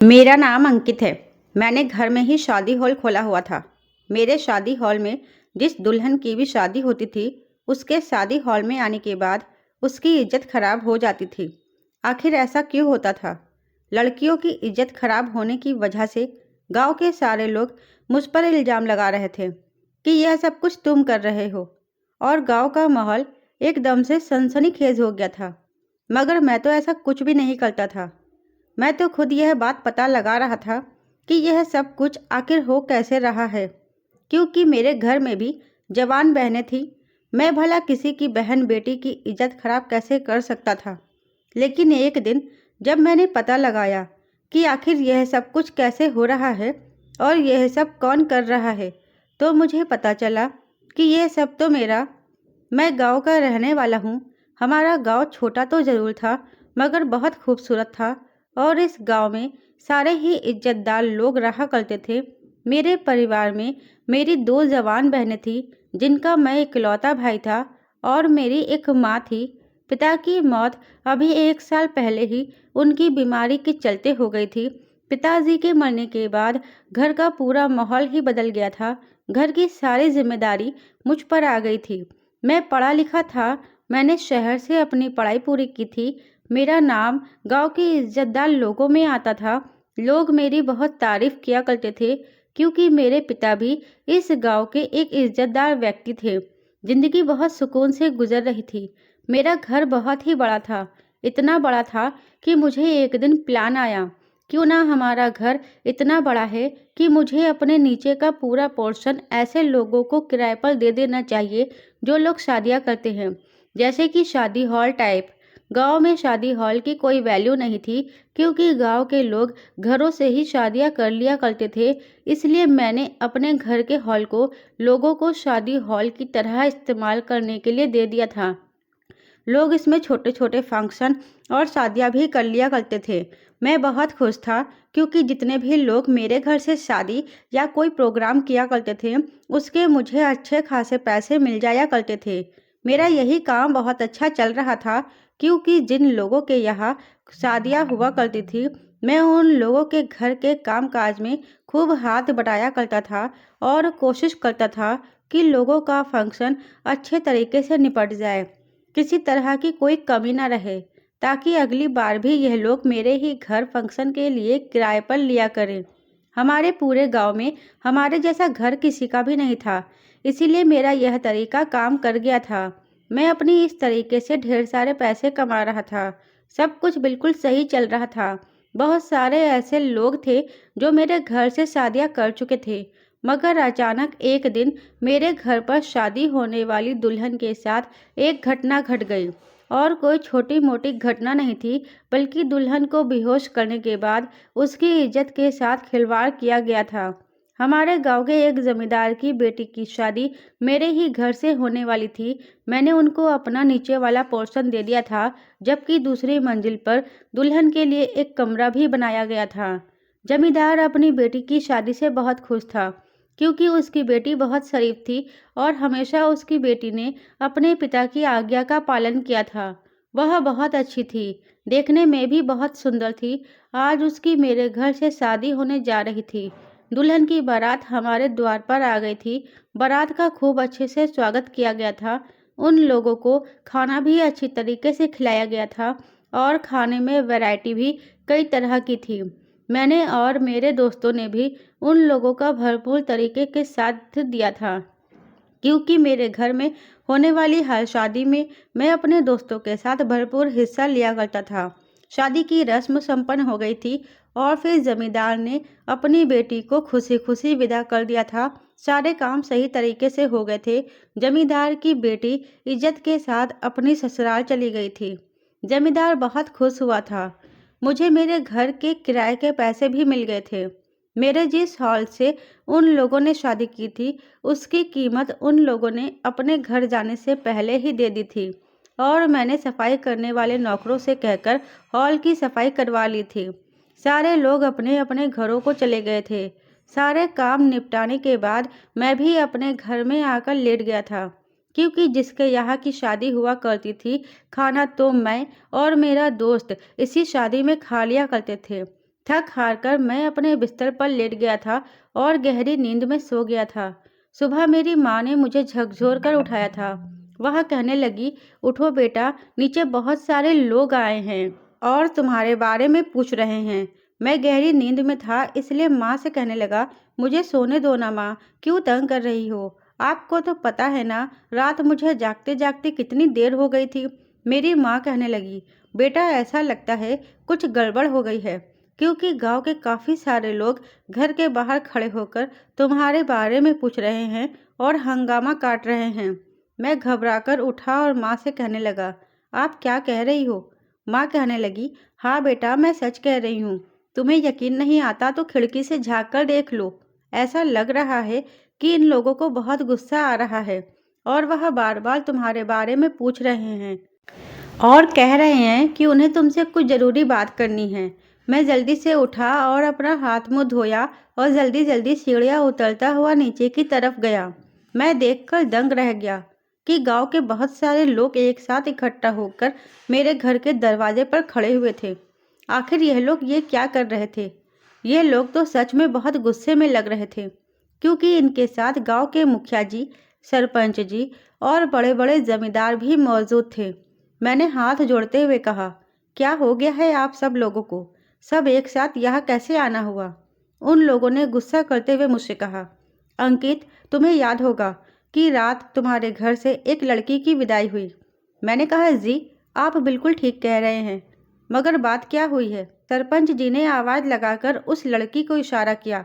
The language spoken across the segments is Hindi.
मेरा नाम अंकित है। मैंने घर में ही शादी हॉल खोला हुआ था। मेरे शादी हॉल में जिस दुल्हन की भी शादी होती थी, उसके शादी हॉल में आने के बाद उसकी इज्जत खराब हो जाती थी। आखिर ऐसा क्यों होता था? लड़कियों की इज्जत खराब होने की वजह से गांव के सारे लोग मुझ पर इल्ज़ाम लगा रहे थे कि यह सब कुछ तुम कर रहे हो, और गांव का माहौल एकदम से सनसनीखेज हो गया था। मगर मैं तो ऐसा कुछ भी नहीं करता था। मैं तो खुद यह बात पता लगा रहा था कि यह सब कुछ आखिर हो कैसे रहा है, क्योंकि मेरे घर में भी जवान बहनें थीं। मैं भला किसी की बहन बेटी की इज्जत खराब कैसे कर सकता था? लेकिन एक दिन जब मैंने पता लगाया कि आखिर यह सब कुछ कैसे हो रहा है और यह सब कौन कर रहा है, तो मुझे पता चला कि यह सब तो मैं गांव का रहने वाला हूँ। हमारा गांव छोटा तो ज़रूर था, मगर बहुत खूबसूरत था, और इस गांव में सारे ही इज्जतदार लोग रहा करते थे। मेरे परिवार में मेरी दो जवान बहनें थीं, जिनका मैं इकलौता भाई था, और मेरी एक माँ थी। पिता की मौत अभी 1 साल पहले ही उनकी बीमारी के चलते हो गई थी। पिताजी के मरने के बाद घर का पूरा माहौल ही बदल गया था। घर की सारी जिम्मेदारी मुझ पर आ गई थी। मैं पढ़ा लिखा था। मैंने शहर से अपनी पढ़ाई पूरी की थी। मेरा नाम गांव के इज्जतदार लोगों में आता था। लोग मेरी बहुत तारीफ किया करते थे, क्योंकि मेरे पिता भी इस गांव के एक इज्जतदार व्यक्ति थे। जिंदगी बहुत सुकून से गुजर रही थी। मेरा घर बहुत ही बड़ा था, इतना बड़ा था कि मुझे एक दिन प्लान आया, क्यों ना हमारा घर इतना बड़ा है कि मुझे अपने नीचे का पूरा पोर्शन ऐसे लोगों को किराए पर दे देना चाहिए जो लोग शादियां करते हैं, जैसे कि शादी हॉल टाइप। गांव में शादी हॉल की कोई वैल्यू नहीं थी, क्योंकि गांव के लोग घरों से ही शादियां कर लिया करते थे। इसलिए मैंने अपने घर के हॉल को लोगों को शादी हॉल की तरह इस्तेमाल करने के लिए दे दिया था। लोग इसमें छोटे छोटे फंक्शन और शादियां भी कर लिया करते थे। मैं बहुत खुश था, क्योंकि जितने भी लोग मेरे घर से शादी या कोई प्रोग्राम किया करते थे, उसके मुझे अच्छे खासे पैसे मिल जाया करते थे। मेरा यही काम बहुत अच्छा चल रहा था, क्योंकि जिन लोगों के यहाँ शादियाँ हुआ करती थी, मैं उन लोगों के घर के काम काज में खूब हाथ बटाया करता था, और कोशिश करता था कि लोगों का फंक्शन अच्छे तरीके से निपट जाए, किसी तरह की कोई कमी ना रहे, ताकि अगली बार भी यह लोग मेरे ही घर फंक्शन के लिए किराए पर लिया करें। हमारे पूरे गांव में हमारे जैसा घर किसी का भी नहीं था, इसीलिए मेरा यह तरीका काम कर गया था। मैं अपनी इस तरीके से ढेर सारे पैसे कमा रहा था। सब कुछ बिल्कुल सही चल रहा था। बहुत सारे ऐसे लोग थे जो मेरे घर से शादियां कर चुके थे, मगर अचानक एक दिन मेरे घर पर शादी होने वाली दुल्हन के साथ एक घटना घट गई। और कोई छोटी मोटी घटना नहीं थी, बल्कि दुल्हन को बेहोश करने के बाद उसकी इज्जत के साथ खिलवाड़ किया गया था। हमारे गांव के एक जमींदार की बेटी की शादी मेरे ही घर से होने वाली थी। मैंने उनको अपना नीचे वाला पोर्शन दे दिया था, जबकि दूसरी मंजिल पर दुल्हन के लिए एक कमरा भी बनाया गया था। जमींदार अपनी बेटी की शादी से बहुत खुश था, क्योंकि उसकी बेटी बहुत शरीफ थी, और हमेशा उसकी बेटी ने अपने पिता की आज्ञा का पालन किया था। वह बहुत अच्छी थी, देखने में भी बहुत सुंदर थी। आज उसकी मेरे घर से शादी होने जा रही थी। दुल्हन की बारात हमारे द्वार पर आ गई थी। बारात का खूब अच्छे से स्वागत किया गया था। उन लोगों को खाना भी अच्छी तरीके से खिलाया गया था, और खाने में वैरायटी भी कई तरह की थी। मैंने और मेरे दोस्तों ने भी उन लोगों का भरपूर तरीके के साथ दिया था, क्योंकि मेरे घर में होने वाली हर शादी में मैं अपने दोस्तों के साथ भरपूर हिस्सा लिया करता था। शादी की रस्म संपन्न हो गई थी, और फिर जमींदार ने अपनी बेटी को खुशी खुशी विदा कर दिया था। सारे काम सही तरीके से हो गए थे। जमींदार की बेटी इज्जत के साथ अपनी ससुराल चली गई थी। जमींदार बहुत खुश हुआ था। मुझे मेरे घर के किराए के पैसे भी मिल गए थे। मेरे जिस हॉल से उन लोगों ने शादी की थी, उसकी कीमत उन लोगों ने अपने घर जाने से पहले ही दे दी थी, और मैंने सफाई करने वाले नौकरों से कहकर हॉल की सफाई करवा ली थी। सारे लोग अपने अपने घरों को चले गए थे। सारे काम निपटाने के बाद मैं भी अपने घर में आकर लेट गया था, क्योंकि जिसके यहाँ की शादी हुआ करती थी, खाना तो मैं और मेरा दोस्त इसी शादी में खा लिया करते थे। थक हार कर मैं अपने बिस्तर पर लेट गया था और गहरी नींद में सो गया था। सुबह मेरी माँ ने मुझे झकझोर कर उठाया था। वह कहने लगी, उठो बेटा, नीचे बहुत सारे लोग आए हैं और तुम्हारे बारे में पूछ रहे हैं। मैं गहरी नींद में था, इसलिए माँ से कहने लगा, मुझे सोने दो ना माँ, क्यों तंग कर रही हो? आपको तो पता है ना, रात मुझे जागते जागते कितनी देर हो गई थी। मेरी माँ कहने लगी, बेटा ऐसा लगता है कुछ गड़बड़ हो गई है, क्योंकि गांव के काफ़ी सारे लोग घर के बाहर खड़े होकर तुम्हारे बारे में पूछ रहे हैं और हंगामा काट रहे हैं। मैं घबराकर उठा और माँ से कहने लगा, आप क्या कह रही हो? माँ कहने लगी, हाँ बेटा, मैं सच कह रही हूँ। तुम्हें यकीन नहीं आता तो खिड़की से झाँक कर देख लो। ऐसा लग रहा है कि इन लोगों को बहुत गुस्सा आ रहा है और वह बार बार तुम्हारे बारे में पूछ रहे हैं और कह रहे हैं कि उन्हें तुमसे कुछ ज़रूरी बात करनी है। मैं जल्दी से उठा और अपना हाथ मुंह धोया और जल्दी जल्दी सीढ़ियाँ उतरता हुआ नीचे की तरफ गया। मैं देखकर दंग रह गया कि गांव के बहुत सारे लोग एक साथ इकट्ठा होकर मेरे घर के दरवाजे पर खड़े हुए थे। आखिर यह लोग ये क्या कर रहे थे? ये लोग तो सच में बहुत गुस्से में लग रहे थे, क्योंकि इनके साथ गांव के मुखिया जी, सरपंच जी और बड़े बड़े जमींदार भी मौजूद थे। मैंने हाथ जोड़ते हुए कहा, क्या हो गया है आप सब लोगों को? सब एक साथ यहाँ कैसे आना हुआ? उन लोगों ने गुस्सा करते हुए मुझसे कहा, अंकित, तुम्हें याद होगा कि रात तुम्हारे घर से एक लड़की की विदाई हुई। मैंने कहा, जी आप बिल्कुल ठीक कह रहे हैं, मगर बात क्या हुई है? सरपंच जी ने आवाज़ लगाकर उस लड़की को इशारा किया।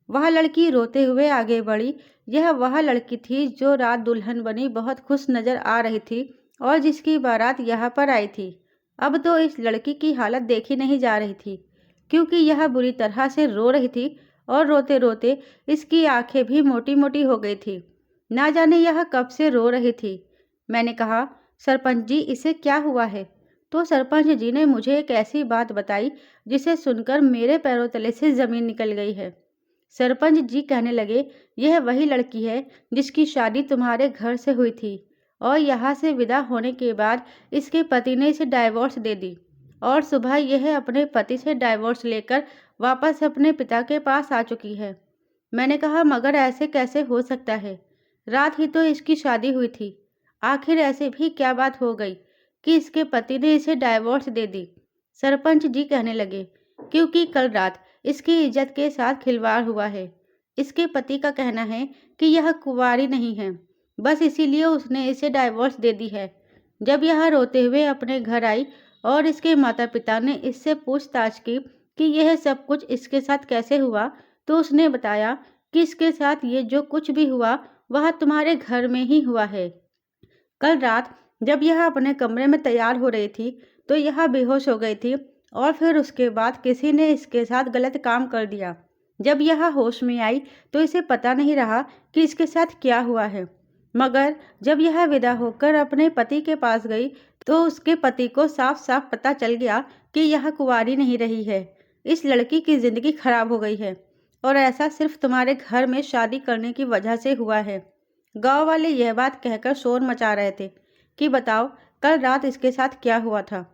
वह लड़की रोते हुए आगे बढ़ी। यह वह लड़की थी जो रात दुल्हन बनी बहुत खुश नजर आ रही थी और जिसकी बारात यहाँ पर आई थी। अब तो इस लड़की की हालत देखी नहीं जा रही थी, क्योंकि यह बुरी तरह से रो रही थी और रोते रोते इसकी आंखें भी मोटी मोटी हो गई थी। ना जाने यह कब से रो रही थी। मैंने कहा, सरपंच जी इसे क्या हुआ है? तो सरपंच जी ने मुझे एक ऐसी बात बताई जिसे सुनकर मेरे पैरों तले से ज़मीन निकल गई है। सरपंच जी कहने लगे, यह वही लड़की है जिसकी शादी तुम्हारे घर से हुई थी और यहाँ से विदा होने के बाद इसके पति ने इसे डाइवोर्स दे दी और सुबह यह अपने पति से डाइवोर्स लेकर वापस अपने पिता के पास आ चुकी है। मैंने कहा, मगर ऐसे कैसे हो सकता है? रात ही तो इसकी शादी हुई थी। आखिर ऐसे भी क्या बात हो गई कि इसके पति ने इसे डाइवोर्स दे दी? सरपंच जी कहने लगे, क्योंकि कल रात इसकी इज्जत के साथ खिलवाड़ हुआ है। इसके पति का कहना है कि यह कुंवारी नहीं है, बस इसीलिए उसने इसे डाइवोर्स दे दी है। जब यह रोते हुए अपने घर आई और इसके माता पिता ने इससे पूछताछ की कि यह सब कुछ इसके साथ कैसे हुआ, तो उसने बताया कि इसके साथ ये जो कुछ भी हुआ वह तुम्हारे घर में ही हुआ है। कल रात जब यह अपने कमरे में तैयार हो रही थी तो यह बेहोश हो गई थी और फिर उसके बाद किसी ने इसके साथ गलत काम कर दिया। जब यह होश में आई तो इसे पता नहीं रहा कि इसके साथ क्या हुआ है, मगर जब यह विदा होकर अपने पति के पास गई तो उसके पति को साफ साफ पता चल गया कि यह कुंवारी नहीं रही है। इस लड़की की ज़िंदगी खराब हो गई है और ऐसा सिर्फ तुम्हारे घर में शादी करने की वजह से हुआ है। गांव वाले यह बात कहकर शोर मचा रहे थे कि बताओ कल रात इसके साथ क्या हुआ था,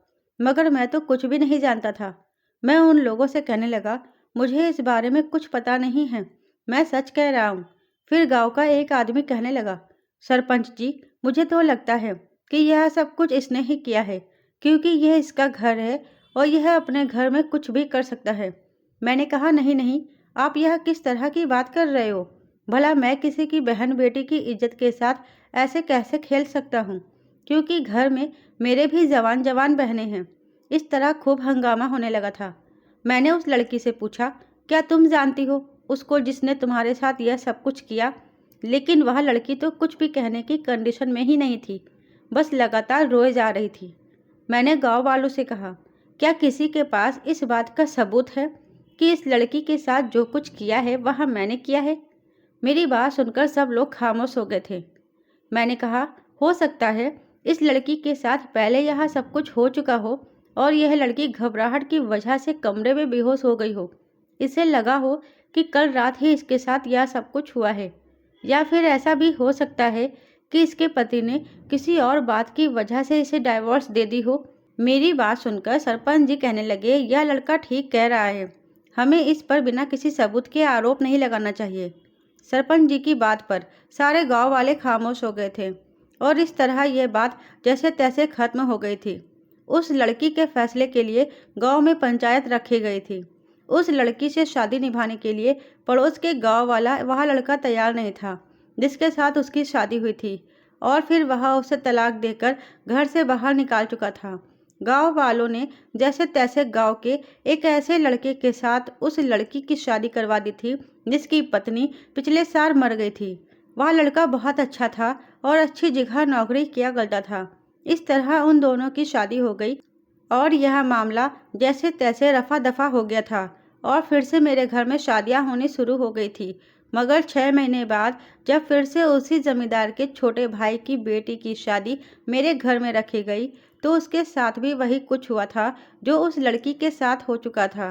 मगर मैं तो कुछ भी नहीं जानता था। मैं उन लोगों से कहने लगा, मुझे इस बारे में कुछ पता नहीं है, मैं सच कह रहा हूँ। फिर गांव का एक आदमी कहने लगा, सरपंच जी, मुझे तो लगता है कि यह सब कुछ इसने ही किया है, क्योंकि यह इसका घर है और यह अपने घर में कुछ भी कर सकता है। मैंने कहा, नहीं नहीं, आप यह किस तरह की बात कर रहे हो? भला मैं किसी की बहन बेटी की इज्जत के साथ ऐसे कैसे खेल सकता हूँ, क्योंकि घर में मेरे भी जवान जवान बहनें हैं। इस तरह खूब हंगामा होने लगा था। मैंने उस लड़की से पूछा, क्या तुम जानती हो उसको जिसने तुम्हारे साथ यह सब कुछ किया? लेकिन वह लड़की तो कुछ भी कहने की कंडीशन में ही नहीं थी, बस लगातार रोए जा रही थी। मैंने गांव वालों से कहा, क्या किसी के पास इस बात का सबूत है कि इस लड़की के साथ जो कुछ किया है वह मैंने किया है? मेरी बात सुनकर सब लोग खामोश हो गए थे। मैंने कहा, हो सकता है इस लड़की के साथ पहले यह सब कुछ हो चुका हो और यह लड़की घबराहट की वजह से कमरे में बेहोश हो गई हो। इसे लगा हो कि कल रात ही इसके साथ यह सब कुछ हुआ है, या फिर ऐसा भी हो सकता है कि इसके पति ने किसी और बात की वजह से इसे डाइवोर्स दे दी हो। मेरी बात सुनकर सरपंच जी कहने लगे, यह लड़का ठीक कह रहा है। हमें इस पर बिना किसी सबूत के आरोप नहीं लगाना चाहिए। सरपंच जी की बात पर सारे गांव वाले खामोश हो गए थे और इस तरह यह बात जैसे तैसे खत्म हो गई थी। उस लड़की के फैसले के लिए गांव में पंचायत रखी गई थी। उस लड़की से शादी निभाने के लिए पड़ोस के गांव वाला वह लड़का तैयार नहीं था जिसके साथ उसकी शादी हुई थी, और फिर वह उसे तलाक देकर घर से बाहर निकाल चुका था। गांव वालों ने जैसे तैसे गांव के एक ऐसे लड़के के साथ उस लड़की की शादी करवा दी थी जिसकी पत्नी पिछले साल मर गई थी। वह लड़का बहुत अच्छा था और अच्छी जगह नौकरी किया करता था। इस तरह उन दोनों की शादी हो गई और यह मामला जैसे तैसे रफा दफा हो गया था और फिर से मेरे घर में शादियां होनी शुरू हो गई थी। मगर 6 महीने बाद जब फिर से उसी जमींदार के छोटे भाई की बेटी की शादी मेरे घर में रखी गई तो उसके साथ भी वही कुछ हुआ था जो उस लड़की के साथ हो चुका था।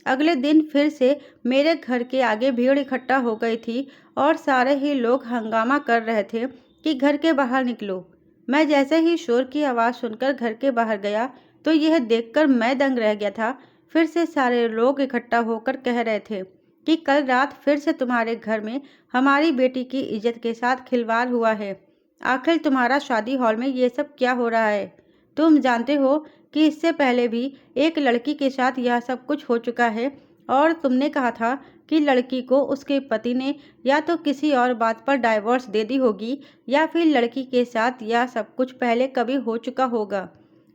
अगले दिन फिर से मेरे घर के आगे भीड़ इकट्ठा हो गई थी और सारे ही लोग हंगामा कर रहे थे कि घर के बाहर निकलो। मैं जैसे ही शोर की आवाज़ सुनकर घर के बाहर गया तो यह देखकर मैं दंग रह गया था। फिर से सारे लोग इकट्ठा होकर कह रहे थे कि कल रात फिर से तुम्हारे घर में हमारी बेटी की इज्जत के साथ खिलवाड़ हुआ है। आखिर तुम्हारा शादी हॉल में ये सब क्या हो रहा है? तुम जानते हो कि इससे पहले भी एक लड़की के साथ यह सब कुछ हो चुका है और तुमने कहा था कि लड़की को उसके पति ने या तो किसी और बात पर डाइवोर्स दे दी होगी या फिर लड़की के साथ यह सब कुछ पहले कभी हो चुका होगा।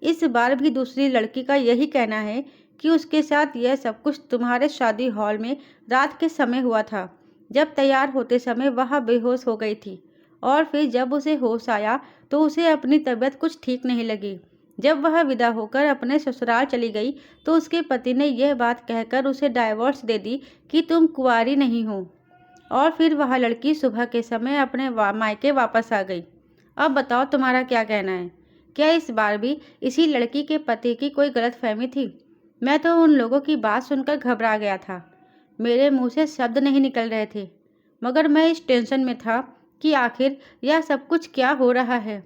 इस बार भी दूसरी लड़की का यही कहना है कि उसके साथ यह सब कुछ तुम्हारे शादी हॉल में रात के समय हुआ था। जब तैयार होते समय वह बेहोश हो गई थी और फिर जब उसे होश आया तो उसे अपनी तबीयत कुछ ठीक नहीं लगी। जब वह विदा होकर अपने ससुराल चली गई तो उसके पति ने यह बात कहकर उसे डाइवोर्स दे दी कि तुम कुंवारी नहीं हो, और फिर वह लड़की सुबह के समय अपने मायके वापस आ गई। अब बताओ तुम्हारा क्या कहना है? क्या इस बार भी इसी लड़की के पति की कोई गलतफहमी थी? मैं तो उन लोगों की बात सुनकर घबरा गया था। मेरे मुंह से शब्द नहीं निकल रहे थे, मगर मैं इस टेंशन में था कि आखिर यह सब कुछ क्या हो रहा है।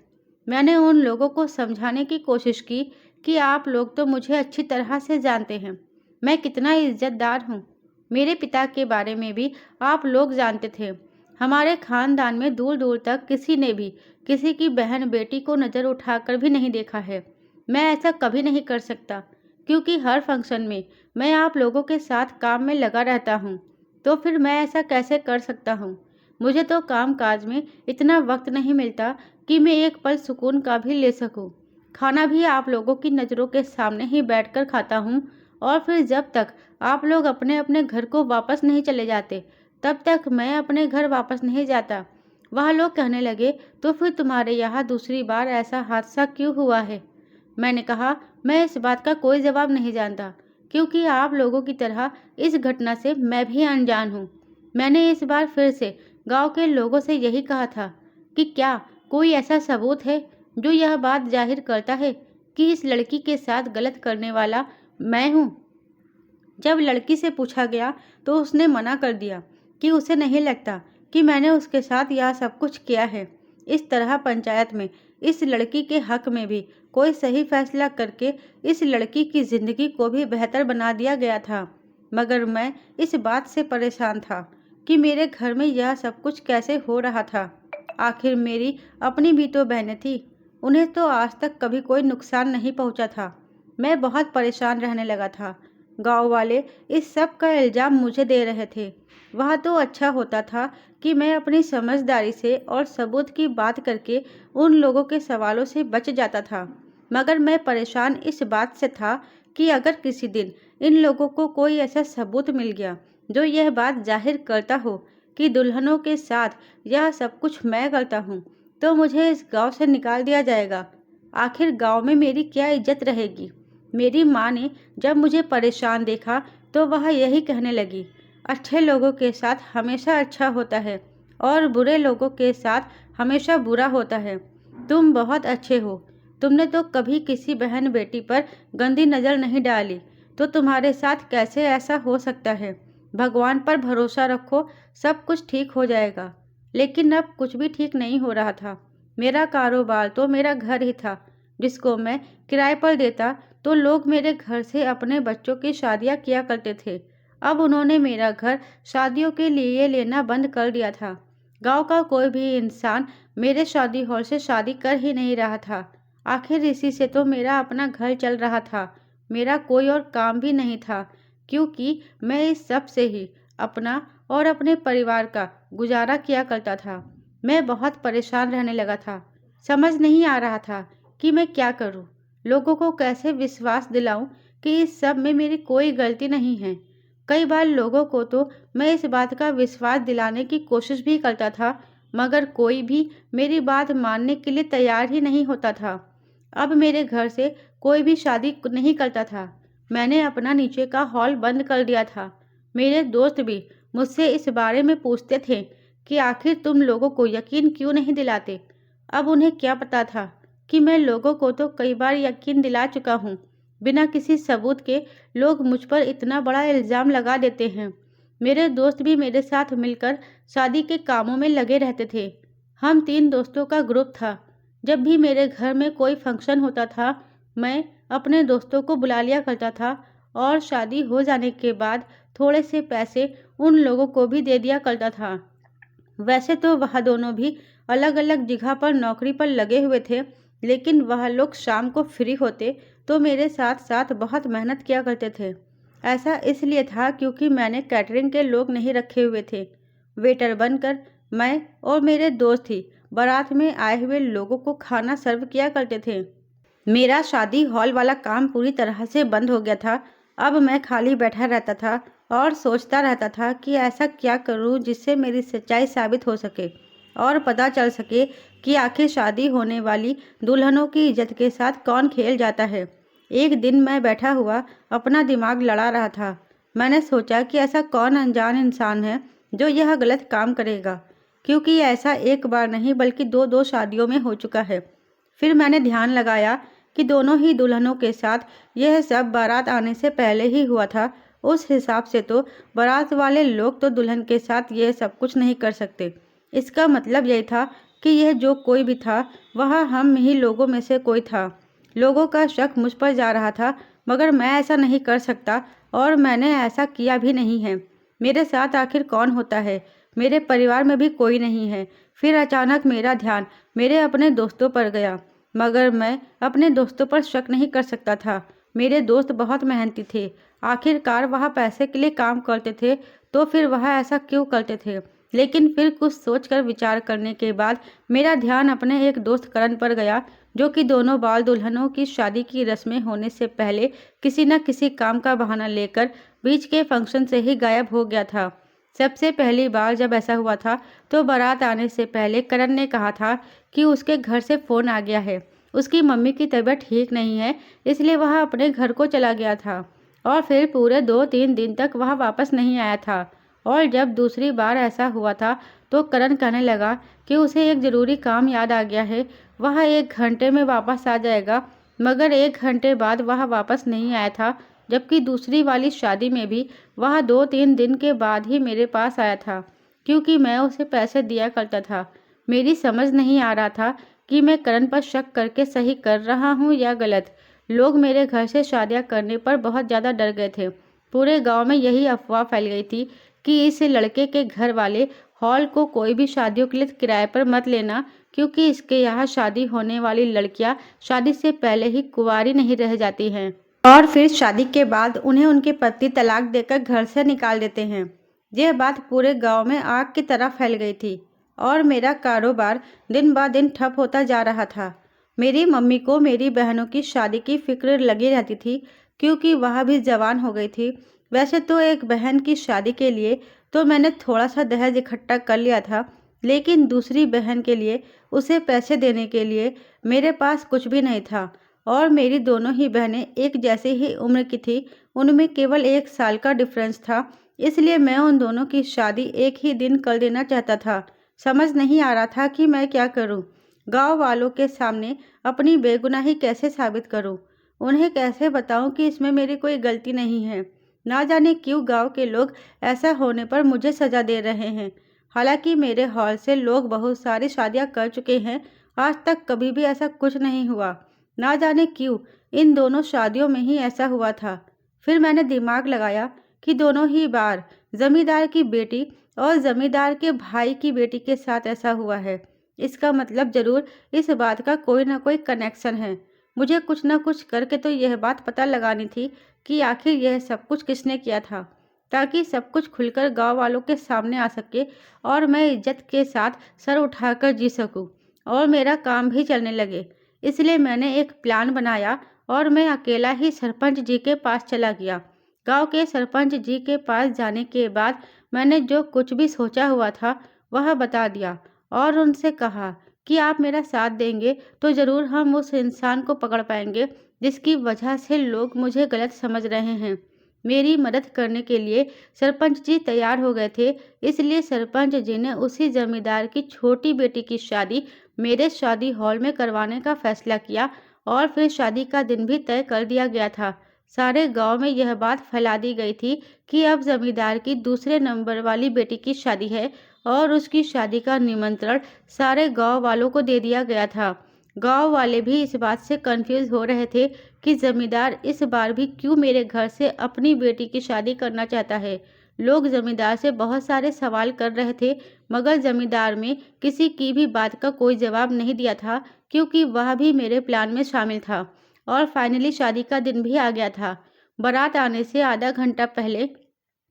मैंने उन लोगों को समझाने की कोशिश की कि आप लोग तो मुझे अच्छी तरह से जानते हैं, मैं कितना इज्जतदार हूँ। मेरे पिता के बारे में भी आप लोग जानते थे। हमारे खानदान में दूर दूर तक किसी ने भी किसी की बहन बेटी को नज़र उठाकर भी नहीं देखा है। मैं ऐसा कभी नहीं कर सकता क्योंकि हर फंक्शन में मैं आप लोगों के साथ काम में लगा रहता हूँ। तो फिर मैं ऐसा कैसे कर सकता हूँ? मुझे तो काम काज में इतना वक्त नहीं मिलता कि मैं एक पल सुकून का भी ले सकूं। खाना भी आप लोगों की नज़रों के सामने ही बैठकर खाता हूं, और फिर जब तक आप लोग अपने अपने घर को वापस नहीं चले जाते तब तक मैं अपने घर वापस नहीं जाता। वह लोग कहने लगे, तो फिर तुम्हारे यहाँ दूसरी बार ऐसा हादसा क्यों हुआ है? मैंने कहा, मैं इस बात का कोई जवाब नहीं जानता क्योंकि आप लोगों की तरह इस घटना से मैं भी अनजान हूँ। मैंने इस बार फिर से गांव के लोगों से यही कहा था कि क्या कोई ऐसा सबूत है जो यह बात जाहिर करता है कि इस लड़की के साथ गलत करने वाला मैं हूँ। जब लड़की से पूछा गया तो उसने मना कर दिया कि उसे नहीं लगता कि मैंने उसके साथ यह सब कुछ किया है। इस तरह पंचायत में इस लड़की के हक में भी कोई सही फैसला करके इस लड़की की ज़िंदगी को भी बेहतर बना दिया गया था। मगर मैं इस बात से परेशान था कि मेरे घर में यह सब कुछ कैसे हो रहा था। आखिर मेरी अपनी भी तो बहनें थी, उन्हें तो आज तक कभी कोई नुकसान नहीं पहुंचा था। मैं बहुत परेशान रहने लगा था। गांव वाले इस सब का इल्ज़ाम मुझे दे रहे थे। वह तो अच्छा होता था कि मैं अपनी समझदारी से और सबूत की बात करके उन लोगों के सवालों से बच जाता था, मगर मैं परेशान इस बात से था कि अगर किसी दिन इन लोगों को कोई ऐसा सबूत मिल गया जो यह बात जाहिर करता हो कि दुल्हनों के साथ यह सब कुछ मैं करता हूँ, तो मुझे इस गांव से निकाल दिया जाएगा। आखिर गांव में मेरी क्या इज्जत रहेगी? मेरी माँ ने जब मुझे परेशान देखा तो वह यही कहने लगी, अच्छे लोगों के साथ हमेशा अच्छा होता है और बुरे लोगों के साथ हमेशा बुरा होता है। तुम बहुत अच्छे हो, तुमने तो कभी किसी बहन बेटी पर गंदी नज़र नहीं डाली, तो तुम्हारे साथ कैसे ऐसा हो सकता है? भगवान पर भरोसा रखो, सब कुछ ठीक हो जाएगा। लेकिन अब कुछ भी ठीक नहीं हो रहा था। मेरा कारोबार तो मेरा घर ही था, जिसको मैं किराए पर देता तो लोग मेरे घर से अपने बच्चों की शादियां किया करते थे। अब उन्होंने मेरा घर शादियों के लिए लेना बंद कर दिया था। गांव का कोई भी इंसान मेरे शादी हॉल से शादी कर ही नहीं रहा था। आखिर इसी से तो मेरा अपना घर चल रहा था। मेरा कोई और काम भी नहीं था, क्योंकि मैं इस सब से ही अपना और अपने परिवार का गुजारा किया करता था। मैं बहुत परेशान रहने लगा था। समझ नहीं आ रहा था कि मैं क्या करूं। लोगों को कैसे विश्वास दिलाऊं कि इस सब में मेरी कोई गलती नहीं है। कई बार लोगों को तो मैं इस बात का विश्वास दिलाने की कोशिश भी करता था, मगर कोई भी मेरी बात मानने के लिए तैयार ही नहीं होता था। अब मेरे घर से कोई भी शादी नहीं करता था। मैंने अपना नीचे का हॉल बंद कर दिया था। मेरे दोस्त भी मुझसे इस बारे में पूछते थे कि आखिर तुम लोगों को यकीन क्यों नहीं दिलाते। अब उन्हें क्या पता था कि मैं लोगों को तो कई बार यकीन दिला चुका हूँ। बिना किसी सबूत के लोग मुझ पर इतना बड़ा इल्ज़ाम लगा देते हैं। मेरे दोस्त भी मेरे साथ मिलकर शादी के कामों में लगे रहते थे। हम 3 दोस्तों का ग्रुप था। जब भी मेरे घर में कोई फंक्शन होता था, मैं अपने दोस्तों को बुला लिया करता था और शादी हो जाने के बाद थोड़े से पैसे उन लोगों को भी दे दिया करता था। वैसे तो वह दोनों भी अलग अलग जगह पर नौकरी पर लगे हुए थे, लेकिन वह लोग शाम को फ्री होते तो मेरे साथ साथ बहुत मेहनत किया करते थे। ऐसा इसलिए था क्योंकि मैंने कैटरिंग के लोग नहीं रखे हुए थे। वेटर बनकर मैं और मेरे दोस्त ही बारात में आए हुए लोगों को खाना सर्व किया करते थे। मेरा शादी हॉल वाला काम पूरी तरह से बंद हो गया था। अब मैं खाली बैठा रहता था और सोचता रहता था कि ऐसा क्या करूं जिससे मेरी सच्चाई साबित हो सके और पता चल सके कि आखिर शादी होने वाली दुल्हनों की इज्जत के साथ कौन खेल जाता है। एक दिन मैं बैठा हुआ अपना दिमाग लड़ा रहा था। मैंने सोचा कि ऐसा कौन अनजान इंसान है जो यह गलत काम करेगा, क्योंकि ऐसा एक बार नहीं बल्कि दो दो शादियों में हो चुका है। फिर मैंने ध्यान लगाया कि दोनों ही दुल्हनों के साथ यह सब बारात आने से पहले ही हुआ था। उस हिसाब से तो बारात वाले लोग तो दुल्हन के साथ यह सब कुछ नहीं कर सकते। इसका मतलब यही था कि यह जो कोई भी था वह हम ही लोगों में से कोई था। लोगों का शक मुझ पर जा रहा था, मगर मैं ऐसा नहीं कर सकता और मैंने ऐसा किया भी नहीं है। मेरे साथ आखिर कौन होता है? मेरे परिवार में भी कोई नहीं है। फिर अचानक मेरा ध्यान मेरे अपने दोस्तों पर गया, मगर मैं अपने दोस्तों पर शक नहीं कर सकता था। मेरे दोस्त बहुत मेहनती थे। आखिरकार वह पैसे के लिए काम करते थे, तो फिर वह ऐसा क्यों करते थे? लेकिन फिर कुछ सोचकर विचार करने के बाद मेरा ध्यान अपने एक दोस्त करण पर गया, जो कि दोनों बाल दुल्हनों की शादी की रस्में होने से पहले किसी न किसी काम का बहाना लेकर बीच के फंक्शन से ही गायब हो गया था। सबसे पहली बार जब ऐसा हुआ था तो बारात आने से पहले करण ने कहा था कि उसके घर से फ़ोन आ गया है। उसकी मम्मी की तबीयत ठीक नहीं है, इसलिए वह अपने घर को चला गया था और फिर पूरे 2-3 दिन तक वह वापस नहीं आया था। और जब दूसरी बार ऐसा हुआ था तो करण कहने लगा कि उसे एक ज़रूरी काम याद आ गया है, वह 1 घंटे में वापस आ जाएगा। मगर 1 घंटे बाद वह वापस नहीं आया था, जबकि दूसरी वाली शादी में भी वह 2-3 दिन के बाद ही मेरे पास आया था, क्योंकि मैं उसे पैसे दिया करता था। मेरी समझ नहीं आ रहा था कि मैं करण पर शक करके सही कर रहा हूँ या गलत। लोग मेरे घर से शादियाँ करने पर बहुत ज़्यादा डर गए थे। पूरे गांव में यही अफवाह फैल गई थी कि इस लड़के के घर वाले हॉल को कोई भी शादियों के लिए किराए पर मत लेना, क्योंकि इसके यहाँ शादी होने वाली लड़कियाँ शादी से पहले ही कुंवारी नहीं रह जाती हैं और फिर शादी के बाद उन्हें उनके पति तलाक देकर घर से निकाल देते हैं। यह बात पूरे गांव में आग की तरह फैल गई थी और मेरा कारोबार दिन ब दिन ठप होता जा रहा था। मेरी मम्मी को मेरी बहनों की शादी की फिक्र लगी रहती थी, क्योंकि वह भी जवान हो गई थी। वैसे तो एक बहन की शादी के लिए तो मैंने थोड़ा सा दहेज इकट्ठा कर लिया था, लेकिन दूसरी बहन के लिए उसे पैसे देने के लिए मेरे पास कुछ भी नहीं था। और मेरी दोनों ही बहनें एक जैसी ही उम्र की थी, उनमें केवल 1 साल का डिफरेंस था, इसलिए मैं उन दोनों की शादी एक ही दिन कर देना चाहता था। समझ नहीं आ रहा था कि मैं क्या करूं। गांव वालों के सामने अपनी बेगुनाही कैसे साबित करूं? उन्हें कैसे बताऊं कि इसमें मेरी कोई गलती नहीं है? ना जाने क्यों गांव के लोग ऐसा होने पर मुझे सज़ा दे रहे हैं। हालांकि मेरे हॉल से लोग बहुत सारी शादियां कर चुके हैं, आज तक कभी भी ऐसा कुछ नहीं हुआ। ना जाने क्यों इन दोनों शादियों में ही ऐसा हुआ था। फिर मैंने दिमाग लगाया कि दोनों ही बार जमींदार की बेटी और जमींदार के भाई की बेटी के साथ ऐसा हुआ है। इसका मतलब ज़रूर इस बात का कोई ना कोई कनेक्शन है। मुझे कुछ ना कुछ करके तो यह बात पता लगानी थी कि आखिर यह सब कुछ किसने किया था, ताकि सब कुछ खुलकर गांव वालों के सामने आ सके और मैं इज्जत के साथ सर उठाकर जी सकूं और मेरा काम भी चलने लगे। इसलिए मैंने एक प्लान बनाया और मैं अकेला ही सरपंच जी के पास चला गया। गांव के सरपंच जी के पास जाने के बाद मैंने जो कुछ भी सोचा हुआ था वह बता दिया और उनसे कहा कि आप मेरा साथ देंगे तो ज़रूर हम उस इंसान को पकड़ पाएंगे जिसकी वजह से लोग मुझे गलत समझ रहे हैं। मेरी मदद करने के लिए सरपंच जी तैयार हो गए थे। इसलिए सरपंच जी ने उसी जमींदार की छोटी बेटी की शादी मेरे शादी हॉल में करवाने का फैसला किया और फिर शादी का दिन भी तय कर दिया गया था। सारे गांव में यह बात फैला दी गई थी कि अब जमींदार की दूसरे नंबर वाली बेटी की शादी है और उसकी शादी का निमंत्रण सारे गांव वालों को दे दिया गया था। गांव वाले भी इस बात से कंफ्यूज हो रहे थे कि जमींदार इस बार भी क्यों मेरे घर से अपनी बेटी की शादी करना चाहता है। लोग जमींदार से बहुत सारे सवाल कर रहे थे, मगर जमींदार में किसी की भी बात का कोई जवाब नहीं दिया था, क्योंकि वह भी मेरे प्लान में शामिल था। और फाइनली शादी का दिन भी आ गया था। बारात आने से आधा घंटा पहले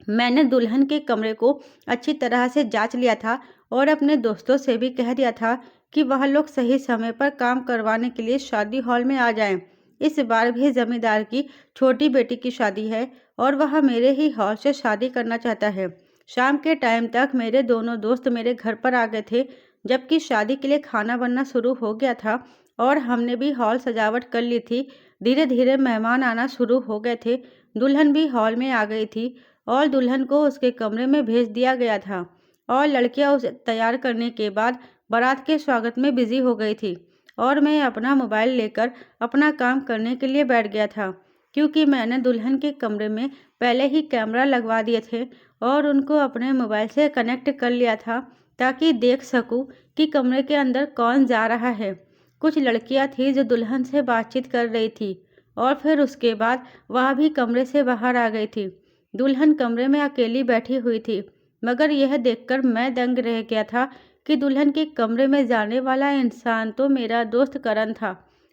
मैंने दुल्हन के कमरे को अच्छी तरह से जांच लिया था और अपने दोस्तों से भी कह दिया था कि वह लोग सही समय पर काम करवाने के लिए शादी हॉल में आ जाएं। इस बार भी जमींदार की छोटी बेटी की शादी है और वह मेरे ही हॉल से शादी करना चाहता है। शाम के टाइम तक मेरे दोनों दोस्त मेरे घर पर आ गए थे, जबकि शादी के लिए खाना बनना शुरू हो गया था और हमने भी हॉल सजावट कर ली थी। धीरे धीरे मेहमान आना शुरू हो गए थे। दुल्हन भी हॉल में आ गई थी और दुल्हन को उसके कमरे में भेज दिया गया था और लड़कियां उसे तैयार करने के बाद बारात के स्वागत में बिजी हो गई थी और मैं अपना मोबाइल लेकर अपना काम करने के लिए बैठ गया था, क्योंकि मैंने दुल्हन के कमरे में पहले ही कैमरा लगवा दिए थे और उनको अपने मोबाइल से कनेक्ट कर लिया था ताकि देख सकूं कि कमरे के अंदर कौन जा रहा है। कुछ लड़कियां थी जो दुल्हन से बातचीत कर रही थी और फिर उसके बाद वह भी कमरे से बाहर आ गई थी। दुल्हन कमरे में अकेली बैठी हुई थी, मगर यह देखकर मैं दंग रह गया था कि दुल्हन के कमरे में जाने वाला इंसान तो मेरा दोस्त करण था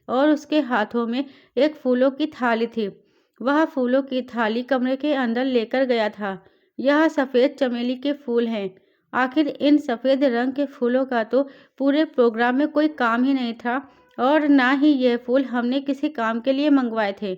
और उसके हाथों में एक फूलों की थाली थी। वह फूलों की थाली कमरे के अंदर लेकर गया था। यह सफ़ेद चमेली के फूल हैं। आखिर इन सफ़ेद रंग के फूलों का तो पूरे प्रोग्राम में कोई काम ही नहीं था और ना ही यह फूल हमने किसी काम के लिए मंगवाए थे।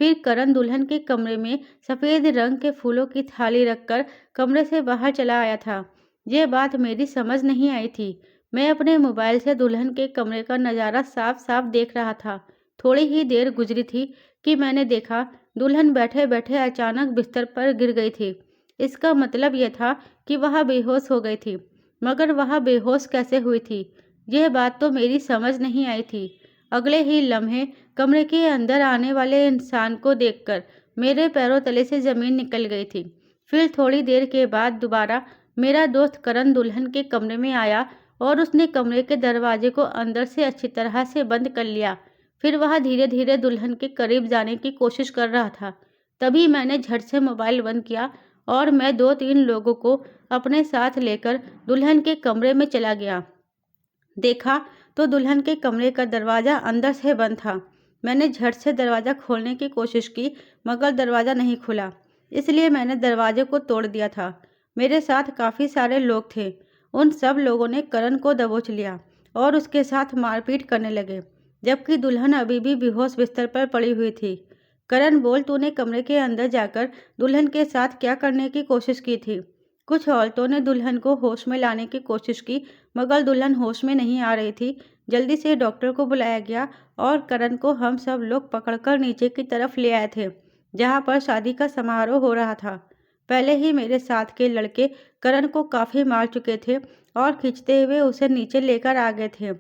फिर करण दुल्हन के कमरे में सफ़ेद रंग के फूलों की थाली रखकर कमरे से बाहर चला आया था। यह बात मेरी समझ नहीं आई थी। मैं अपने मोबाइल से दुल्हन के कमरे का नज़ारा साफ साफ देख रहा था। थोड़ी ही देर गुजरी थी कि मैंने देखा दुल्हन बैठे बैठे अचानक बिस्तर पर गिर गई थी। इसका मतलब यह था कि वह बेहोश हो गई थी, मगर वह बेहोश कैसे हुई थी, यह बात तो मेरी समझ नहीं आई थी। अगले ही लम्हे कमरे के अंदर आने वाले इंसान को देखकर मेरे पैरों तले से ज़मीन निकल गई थी। फिर थोड़ी देर के बाद दोबारा मेरा दोस्त करण दुल्हन के कमरे में आया और उसने कमरे के दरवाजे को अंदर से अच्छी तरह से बंद कर लिया। फिर वह धीरे धीरे दुल्हन के करीब जाने की कोशिश कर रहा था। तभी मैंने झट से मोबाइल बंद किया और मैं 2-3 लोगों को अपने साथ लेकर दुल्हन के कमरे में चला गया। देखा तो दुल्हन के कमरे का दरवाज़ा अंदर से बंद था। मैंने झट से दरवाज़ा खोलने की कोशिश की, मगर दरवाज़ा नहीं खुला। इसलिए मैंने दरवाजे को तोड़ दिया था। मेरे साथ काफ़ी सारे लोग थे। उन सब लोगों ने करण को दबोच लिया और उसके साथ मारपीट करने लगे, जबकि दुल्हन अभी भी बेहोश बिस्तर पर पड़ी हुई थी। करण बोल, तूने कमरे के अंदर जाकर दुल्हन के साथ क्या करने की कोशिश की थी? कुछ औरतों ने दुल्हन को होश में लाने की कोशिश की, मगर दुल्हन होश में नहीं आ रही थी। जल्दी से डॉक्टर को बुलाया गया और करण को हम सब लोग पकड़कर नीचे की तरफ ले आए थे, जहाँ पर शादी का समारोह हो रहा था। पहले ही मेरे साथ के लड़के करण को काफ़ी मार चुके थे और खींचते हुए उसे नीचे लेकर आ गए थे।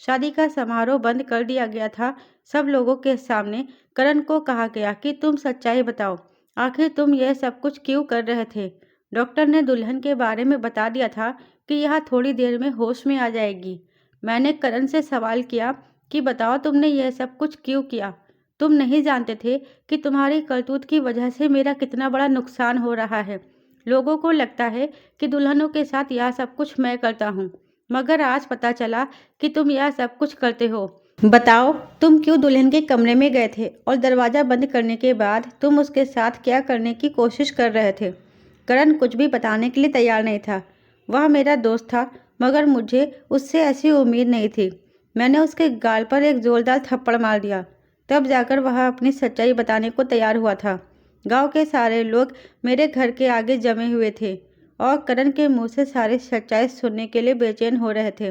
शादी का समारोह बंद कर दिया गया था। सब लोगों के सामने करण को कहा गया कि तुम सच्चाई बताओ, आखिर तुम यह सब कुछ क्यों कर रहे थे? डॉक्टर ने दुल्हन के बारे में बता दिया था कि यह थोड़ी देर में होश में आ जाएगी। मैंने करण से सवाल किया कि बताओ तुमने यह सब कुछ क्यों किया? तुम नहीं जानते थे कि तुम्हारी करतूत की वजह से मेरा कितना बड़ा नुकसान हो रहा है। लोगों को लगता है कि दुल्हनों के साथ यह सब कुछ मैं करता हूँ, मगर आज पता चला कि तुम यह सब कुछ करते हो। बताओ, तुम क्यों दुल्हन के कमरे में गए थे और दरवाज़ा बंद करने के बाद तुम उसके साथ क्या करने की कोशिश कर रहे थे? करण कुछ भी बताने के लिए तैयार नहीं था। वह मेरा दोस्त था, मगर मुझे उससे ऐसी उम्मीद नहीं थी। मैंने उसके गाल पर एक जोरदार थप्पड़ मार दिया। तब जाकर वह अपनी सच्चाई बताने को तैयार हुआ था। गांव के सारे लोग मेरे घर के आगे जमे हुए थे और करण के मुंह से सारी सच्चाई सुनने के लिए बेचैन हो रहे थे।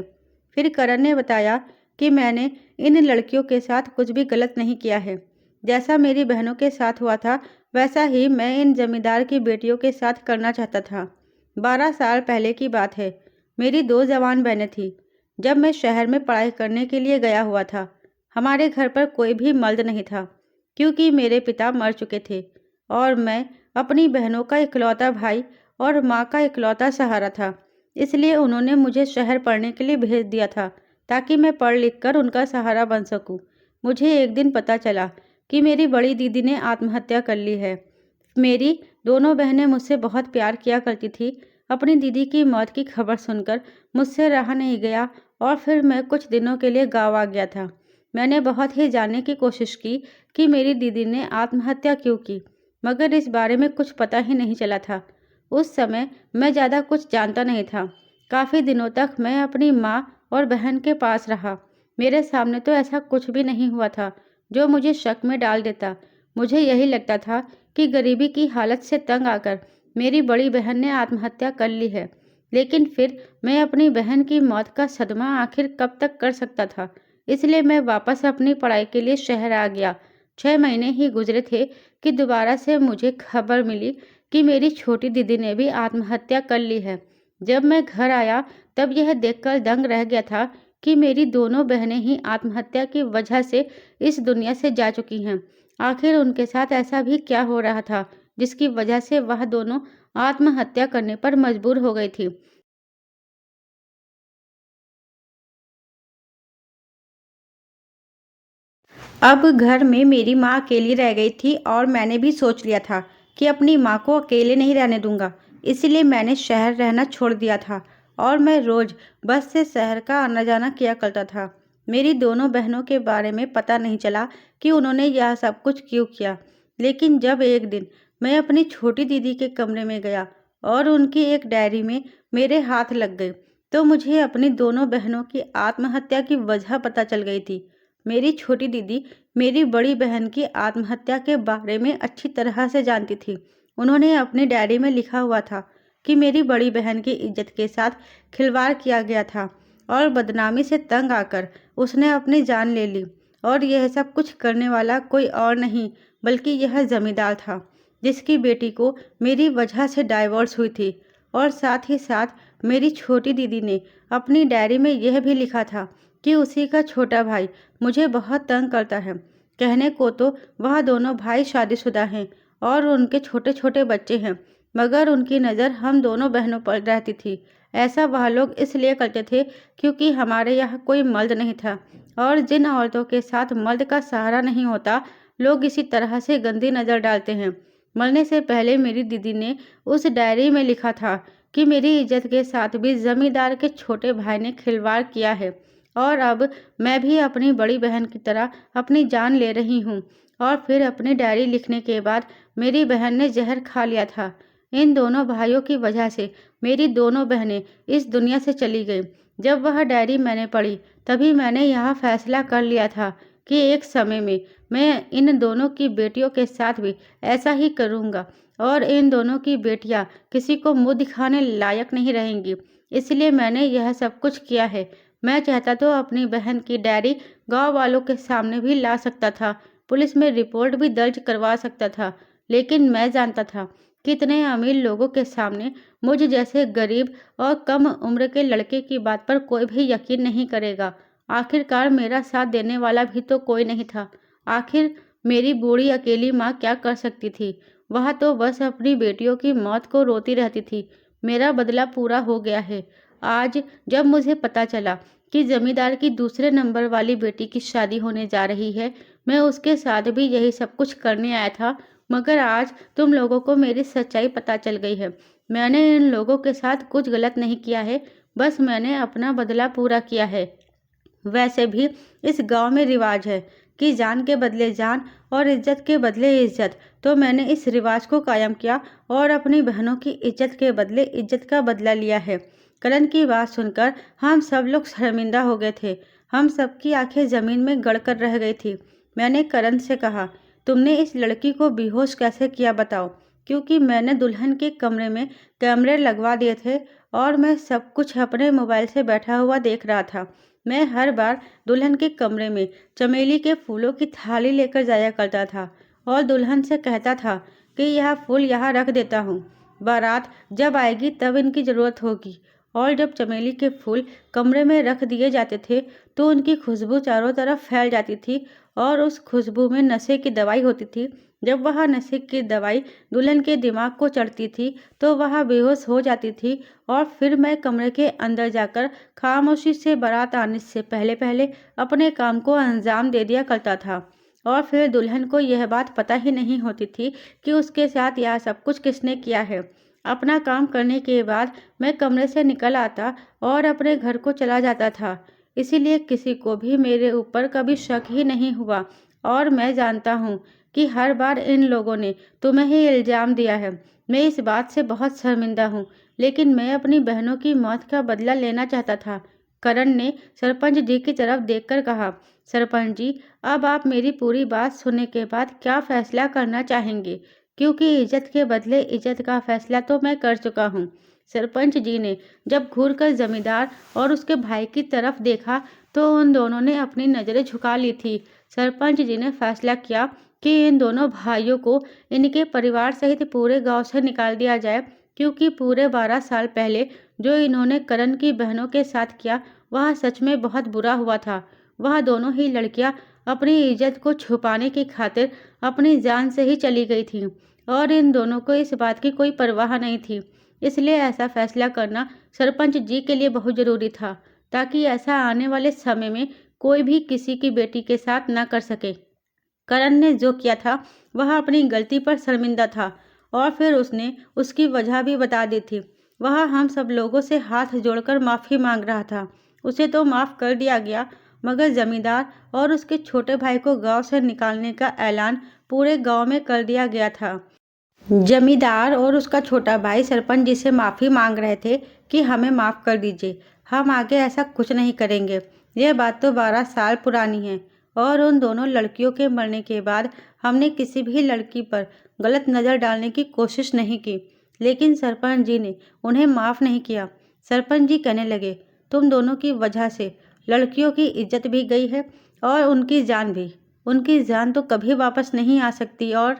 फिर करण ने बताया कि मैंने इन लड़कियों के साथ कुछ भी गलत नहीं किया है। जैसा मेरी बहनों के साथ हुआ था, वैसा ही मैं इन जमींदार की बेटियों के साथ करना चाहता था। 12 साल पहले की बात है। मेरी 2 जवान बहनें थीं। जब मैं शहर में पढ़ाई करने के लिए गया हुआ था, हमारे घर पर कोई भी मर्द नहीं था, क्योंकि मेरे पिता मर चुके थे और मैं अपनी बहनों का इकलौता भाई और माँ का इकलौता सहारा था। इसलिए उन्होंने मुझे शहर पढ़ने के लिए भेज दिया था, ताकि मैं पढ़ लिख कर उनका सहारा बन सकूं। मुझे एक दिन पता चला कि मेरी बड़ी दीदी ने आत्महत्या कर ली है। मेरी दोनों बहनें मुझसे बहुत प्यार किया करती थी। अपनी दीदी की मौत की खबर सुनकर मुझसे रहा नहीं गया और फिर मैं कुछ दिनों के लिए गाँव आ गया था। मैंने बहुत ही जानने की कोशिश की कि मेरी दीदी ने आत्महत्या क्यों की, मगर इस बारे में कुछ पता ही नहीं चला था। उस समय मैं ज़्यादा कुछ जानता नहीं था। काफ़ी दिनों तक मैं अपनी माँ और बहन के पास रहा। मेरे सामने तो ऐसा कुछ भी नहीं हुआ था जो मुझे शक में डाल देता। मुझे यही लगता था कि गरीबी की हालत से तंग आकर मेरी बड़ी बहन ने आत्महत्या कर ली है। लेकिन फिर मैं अपनी बहन की मौत का सदमा आखिर कब तक कर सकता था, इसलिए मैं वापस अपनी पढ़ाई के लिए शहर आ गया। 6 महीने ही गुजरे थे कि दोबारा से मुझे खबर मिली कि मेरी छोटी दीदी ने भी आत्महत्या कर ली है। जब मैं घर आया तब यह देखकर दंग रह गया था कि मेरी दोनों बहनें ही आत्महत्या की वजह से इस दुनिया से जा चुकी हैं। आखिर उनके साथ ऐसा भी क्या हो रहा था जिसकी वजह से वह दोनों आत्महत्या करने पर मजबूर हो गई थी। अब घर में मेरी माँ अकेली रह गई थी और मैंने भी सोच लिया था कि अपनी माँ को अकेले नहीं रहने दूंगा। इसलिए मैंने शहर रहना छोड़ दिया था और मैं रोज़ बस से शहर का आना जाना किया करता था। मेरी दोनों बहनों के बारे में पता नहीं चला कि उन्होंने यह सब कुछ क्यों किया। लेकिन जब एक दिन मैं अपनी छोटी दीदी के कमरे में गया और उनकी एक डायरी में मेरे हाथ लग गए, तो मुझे अपनी दोनों बहनों की आत्महत्या की वजह पता चल गई थी। मेरी छोटी दीदी मेरी बड़ी बहन की आत्महत्या के बारे में अच्छी तरह से जानती थी। उन्होंने अपनी डायरी में लिखा हुआ था कि मेरी बड़ी बहन की इज्जत के साथ खिलवाड़ किया गया था और बदनामी से तंग आकर उसने अपनी जान ले ली। और यह सब कुछ करने वाला कोई और नहीं बल्कि यह जमींदार था, जिसकी बेटी को मेरी वजह से डाइवोर्स हुई थी। और साथ ही साथ मेरी छोटी दीदी ने अपनी डायरी में यह भी लिखा था कि उसी का छोटा भाई मुझे बहुत तंग करता है। कहने को तो वह दोनों भाई शादीशुदा हैं और उनके छोटे छोटे बच्चे हैं, मगर उनकी नज़र हम दोनों बहनों पर रहती थी। ऐसा वह लोग इसलिए करते थे क्योंकि हमारे यहाँ कोई मर्द नहीं था, और जिन औरतों के साथ मर्द का सहारा नहीं होता, लोग इसी तरह से गंदी नज़र डालते हैं। मरने से पहले मेरी दीदी ने उस डायरी में लिखा था कि मेरी इज्जत के साथ भी जमींदार के छोटे भाई ने खिलवाड़ किया है और अब मैं भी अपनी बड़ी बहन की तरह अपनी जान ले रही हूँ। और फिर अपनी डायरी लिखने के बाद मेरी बहन ने जहर खा लिया था। इन दोनों भाइयों की वजह से मेरी दोनों बहनें इस दुनिया से चली गईं। जब वह डायरी मैंने पढ़ी, तभी मैंने यह फैसला कर लिया था कि एक समय में मैं इन दोनों की बेटियों के साथ भी ऐसा ही करूँगा और इन दोनों की बेटियाँ किसी को मुँह दिखाने लायक नहीं रहेंगी। इसलिए मैंने यह सब कुछ किया है। मैं चाहता तो अपनी बहन की डायरी गांव वालों के सामने भी ला सकता था, पुलिस में रिपोर्ट भी दर्ज करवा सकता था, लेकिन मैं जानता था कि इतने अमीर लोगों के सामने मुझ जैसे गरीब और कम उम्र के लड़के की बात पर कोई भी यकीन नहीं करेगा। आखिरकार मेरा साथ देने वाला भी तो कोई नहीं था। आखिर मेरी बूढ़ी अकेली माँ क्या कर सकती थी? वह तो बस अपनी बेटियों की मौत को रोती रहती थी। मेरा बदला पूरा हो गया है। आज जब मुझे पता चला कि जमींदार की दूसरे नंबर वाली बेटी की शादी होने जा रही है, मैं उसके साथ भी यही सब कुछ करने आया था, मगर आज तुम लोगों को मेरी सच्चाई पता चल गई है। मैंने इन लोगों के साथ कुछ गलत नहीं किया है, बस मैंने अपना बदला पूरा किया है। वैसे भी इस गांव में रिवाज है कि जान के बदले जान और इज्जत के बदले इज्जत, तो मैंने इस रिवाज को कायम किया और अपनी बहनों की इज्जत के बदले इज्जत का बदला लिया है। करण की बात सुनकर हम सब लोग शर्मिंदा हो गए थे। हम सबकी आंखें जमीन में गड़कर रह गई थी। मैंने करण से कहा, तुमने इस लड़की को बेहोश कैसे किया बताओ? क्योंकि मैंने दुल्हन के कमरे में कैमरे लगवा दिए थे और मैं सब कुछ अपने मोबाइल से बैठा हुआ देख रहा था। मैं हर बार दुल्हन के कमरे में चमेली के फूलों की थाली लेकर जाया करता था और दुल्हन से कहता था कि यह फूल यहाँ रख देता हूँ, बारात जब आएगी तब इनकी ज़रूरत होगी। और जब चमेली के फूल कमरे में रख दिए जाते थे तो उनकी खुशबू चारों तरफ फैल जाती थी और उस खुशबू में नशे की दवाई होती थी। जब वह नशे की दवाई दुल्हन के दिमाग को चढ़ती थी तो वह बेहोश हो जाती थी और फिर मैं कमरे के अंदर जाकर खामोशी से बारात आने से पहले पहले अपने काम को अंजाम दे दिया करता था। और फिर दुल्हन को यह बात पता ही नहीं होती थी कि उसके साथ यह सब कुछ किसने किया है। अपना काम करने के बाद मैं कमरे से निकल आता और अपने घर को चला जाता था। इसीलिए किसी को भी मेरे ऊपर कभी शक ही नहीं हुआ। और मैं जानता हूँ कि हर बार इन लोगों ने तुम्हें ही इल्ज़ाम दिया है। मैं इस बात से बहुत शर्मिंदा हूँ, लेकिन मैं अपनी बहनों की मौत का बदला लेना चाहता था। करण ने सरपंच जी की तरफ देखकर कहा, सरपंच जी, अब आप मेरी पूरी बात सुनने के बाद क्या फैसला करना चाहेंगे? क्योंकि इज्जत के बदले इज्जत का फैसला तो मैं कर चुका हूँ। सरपंच जी ने जब घूरकर जमींदार और उसके भाई की तरफ देखा तो उन दोनों ने अपनी नज़रें झुका ली थी। सरपंच जी ने फैसला किया कि इन दोनों भाइयों को इनके परिवार सहित पूरे गांव से निकाल दिया जाए, क्योंकि पूरे 12 साल पहले जो इन्होंने करण की बहनों के साथ किया वह सच में बहुत बुरा हुआ था। वह दोनों ही लड़कियां अपनी इज्जत को छुपाने की खातिर अपनी जान से ही चली गई थीं और इन दोनों को इस बात की कोई परवाह नहीं थी। इसलिए ऐसा फैसला करना सरपंच जी के लिए बहुत ज़रूरी था, ताकि ऐसा आने वाले समय में कोई भी किसी की बेटी के साथ ना कर सके। करण ने जो किया था वह अपनी गलती पर शर्मिंदा था और फिर उसने उसकी वजह भी बता दी थी। वह हम सब लोगों से हाथ जोड़कर माफ़ी मांग रहा था। उसे तो माफ़ कर दिया गया, मगर जमींदार और उसके छोटे भाई को गांव से निकालने का ऐलान पूरे गांव में कर दिया गया था। जमींदार और उसका छोटा भाई सरपंच जी से माफ़ी मांग रहे थे कि हमें माफ़ कर दीजिए, हम आगे ऐसा कुछ नहीं करेंगे। यह बात तो 12 साल पुरानी है और उन दोनों लड़कियों के मरने के बाद हमने किसी भी लड़की पर गलत नज़र डालने की कोशिश नहीं की, लेकिन सरपंच जी ने उन्हें माफ़ नहीं किया। सरपंच जी कहने लगे, तुम दोनों की वजह से लड़कियों की इज्जत भी गई है और उनकी जान भी। उनकी जान तो कभी वापस नहीं आ सकती और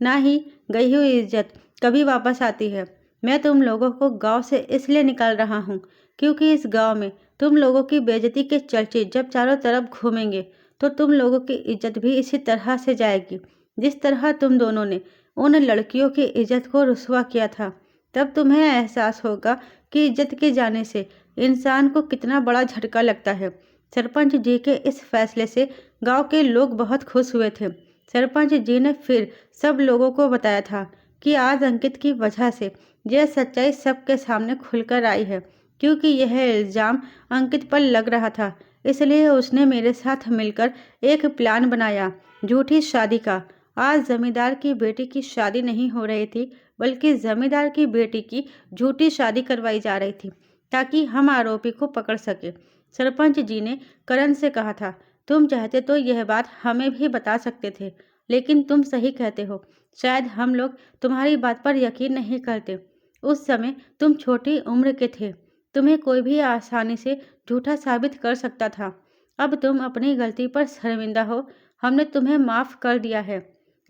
ना ही गई हुई इज्जत कभी वापस आती है। मैं तुम लोगों को गांव से इसलिए निकाल रहा हूँ क्योंकि इस गांव में तुम लोगों की बेइज्जती के चर्चे जब चारों तरफ घूमेंगे तो तुम लोगों की इज्जत भी इसी तरह से जाएगी। जिस तरह तुम दोनों ने उन लड़कियों की इज्जत को रुस्वा किया था, तब तुम्हें एहसास होगा कि इज्जत के जाने से इंसान को कितना बड़ा झटका लगता है। सरपंच जी के इस फैसले से गांव के लोग बहुत खुश हुए थे। सरपंच जी ने फिर सब लोगों को बताया था कि आज अंकित की वजह से यह सच्चाई सबके सामने खुलकर आई है, क्योंकि यह इल्ज़ाम अंकित पर लग रहा था। इसलिए उसने मेरे साथ मिलकर एक प्लान बनाया, झूठी शादी का। आज जमींदार की बेटी की शादी नहीं हो रही थी, बल्कि जमींदार की बेटी की झूठी शादी करवाई जा रही थी, ताकि हम आरोपी को पकड़ सके। सरपंच जी ने करण से कहा था, तुम चाहते तो यह बात हमें भी बता सकते थे, लेकिन तुम सही कहते हो, शायद हम लोग तुम्हारी बात पर यकीन नहीं करते। उस समय तुम छोटी उम्र के थे, तुम्हें कोई भी आसानी से झूठा साबित कर सकता था। अब तुम अपनी गलती पर शर्मिंदा हो, हमने तुम्हें माफ़ कर दिया है,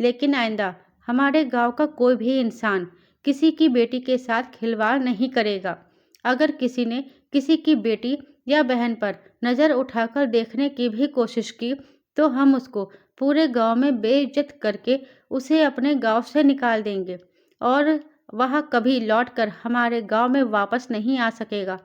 लेकिन आइंदा हमारे गांव का कोई भी इंसान किसी की बेटी के साथ खिलवाड़ नहीं करेगा। अगर किसी ने किसी की बेटी या बहन पर नज़र उठाकर देखने की भी कोशिश की तो हम उसको पूरे गांव में बेइज्जत करके उसे अपने गांव से निकाल देंगे और वह कभी लौटकर हमारे गांव में वापस नहीं आ सकेगा।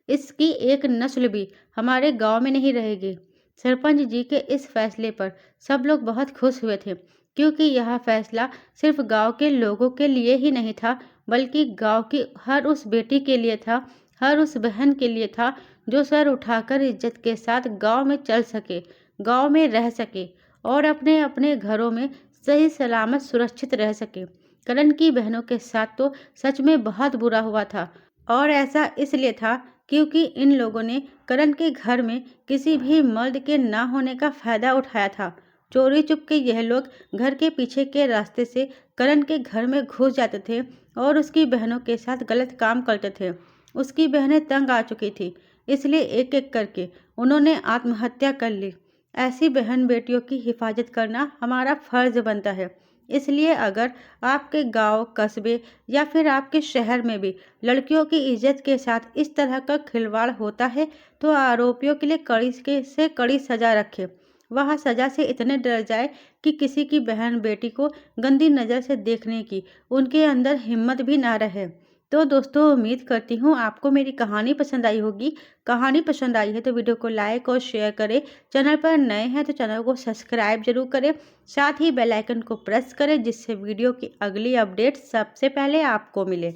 इसकी एक नस्ल भी हमारे गांव में नहीं रहेगी। सरपंच जी के इस फैसले पर सब लोग बहुत खुश हुए थे, क्योंकि यह फैसला सिर्फ गांव के लोगों के लिए ही नहीं था, बल्कि गांव की हर उस बेटी के लिए था, हर उस बहन के लिए था जो सर उठाकर इज्जत के साथ गांव में चल सके, गांव में रह सके और अपने अपने घरों में सही सलामत सुरक्षित रह सके। करण की बहनों के साथ तो सच में बहुत बुरा हुआ था, और ऐसा इसलिए था क्योंकि इन लोगों ने करण के घर में किसी भी मर्द के ना होने का फायदा उठाया था। चोरी चुपके यह लोग घर के पीछे के रास्ते से करण के घर में घुस जाते थे और उसकी बहनों के साथ गलत काम करते थे। उसकी बहनें तंग आ चुकी थी, इसलिए एक एक करके उन्होंने आत्महत्या कर ली। ऐसी बहन बेटियों की हिफाजत करना हमारा फर्ज बनता है। इसलिए अगर आपके गांव, कस्बे या फिर आपके शहर में भी लड़कियों की इज्जत के साथ इस तरह का खिलवाड़ होता है, तो आरोपियों के लिए से कड़ी सजा रखें। वह सजा से इतने डर जाए कि किसी की बहन बेटी को गंदी नज़र से देखने की उनके अंदर हिम्मत भी ना रहे। तो दोस्तों, उम्मीद करती हूँ आपको मेरी कहानी पसंद आई होगी। कहानी पसंद आई है तो वीडियो को लाइक और शेयर करें। चैनल पर नए हैं तो चैनल को सब्सक्राइब जरूर करें। साथ ही बेल आइकन को प्रेस करें, जिससे वीडियो की अगली अपडेट सबसे पहले आपको मिले।